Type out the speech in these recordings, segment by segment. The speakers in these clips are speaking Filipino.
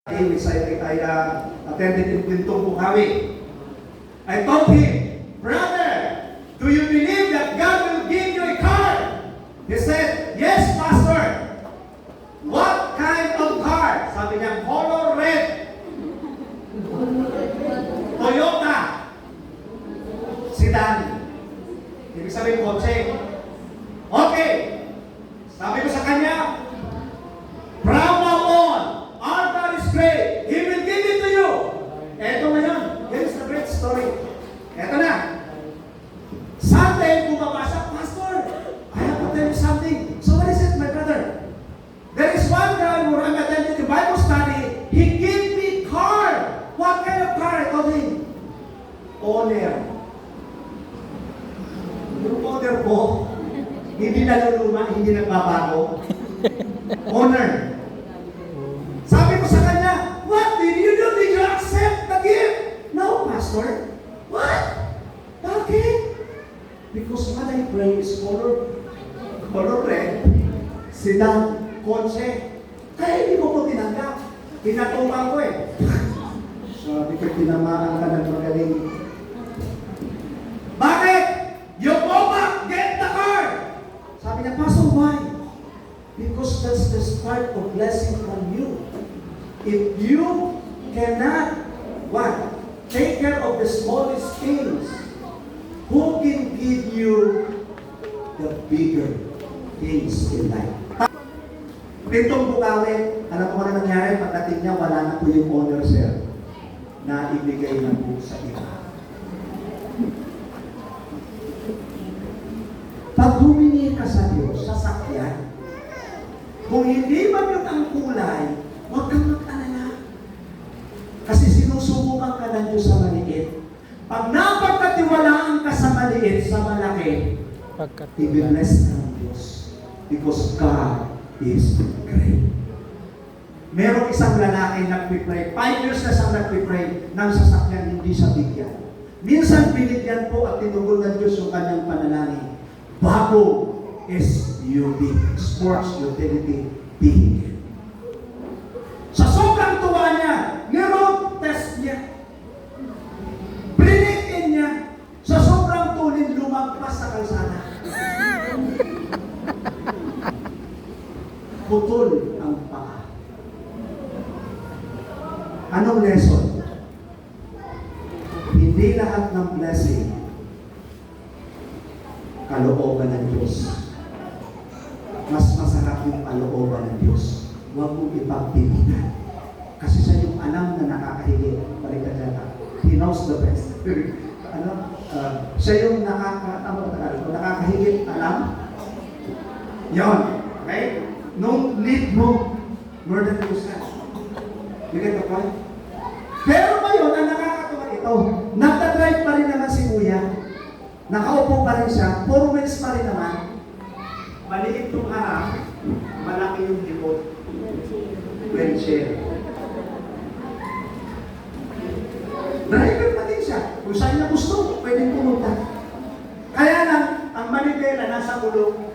Which I attended in Quintong Bukawi. I told him, brother, do you believe that God will give you a car? He said, yes, pastor. What kind of car? Sabi niya, color red. Toyota. Sedan. Ibig sabihin, kotse. Okay. Sabi ko sa kanya, from now on, our God is great. He will give it to you. Eto ngayon. Here's the great story. Eto na. Sunday, bumabasa, Pastor, I have to tell you something. So what is it, my brother? There is one guy who I'm attending the Bible study. He gave me car. What kind of car? I told him. Honor. Yung honor ko, hindi naluluma, hindi nagbabago. Honor. Sabi ko sa kanya, what did you do? Did you accept the gift? No, Pastor. What? Bakit? Because what I pray is color red, sedan, kotse. Kaya hindi ko po tinanggap. Pinatukan ko eh. Sabi ko, tinamaan ka ng magaling. Bakit? You go back, get the car. Sabi niya, Pastor, why? Because that's the start of blessing from you. If you cannot, what? Take care of the smallest things, who can give you the bigger things in life? Quintong Bukawi, alam mo na nangyari, pagdating niya, wala na po yung honor, sir, na ibigay na po sa iba. Pag humingi ka sa Diyos, sasakyan, kung hindi man yun ang kulay, huwag kang mag-alala. Kasi sinusubukan ka ng Diyos sa maliit. Pag napagkatiwalaan ka sa maliit, sa malaki, i-bless ka ng Diyos. Because God is great. Merong isang lalaki nagpipray. 5 years na siyang nagpipray ng sasakyan, hindi siya bigyan. Minsan binigyan po at tinugol ng Diyos yung kanyang panalangin. Bago SUV, sports utility vehicle. Sa sobrang tuwa niya, niroad test niya. Brinitin niya. Sa sobrang tulin, lumagpas sa kalsada. Putol ang paa. Anong lesson? Hindi lahat ng blessing kalooban ng Diyos. Mas masarap yung kalooban ng Diyos. Huwag mong ipagpilitan. Kasi siya yung alam na nakakahigit. Balik ka dyan. He knows the best. Siya yung nakakahigit alam. Yon. Okay? Nung lead mo, more than you said. You get the point? Pero ngayon, ang nakakatuwa ito, nagdadrive pa rin naman si Kuya. Nakaupo pa rin siya, 4 wheels pa rin naman. Maliit yung harap, malaki yung likod. Wheelchair. Driver pa din siya. Kung saan niya gusto, pwedeng pumunta. Kaya lang, ang manibela nasa ulo.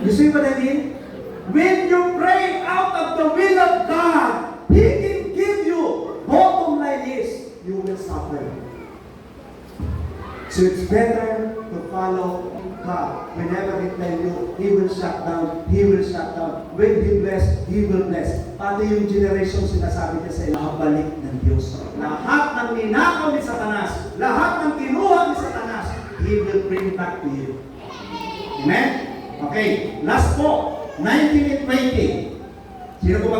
You see what I mean? When you pray out of the will of God, He can give you. Bottom line is, you will suffer. So it's better to follow God. Whenever He tell you, He will shut down. He will shut down. When He bless, He will bless. Pati yung generation sinasabi niya sa ilabalik ng Diyos. Lahat ng ninakaw ni Satanas, lahat ng kinuha ni Satanas, He will bring back to you. Amen? Okay, last po, 19 and 20. Sino po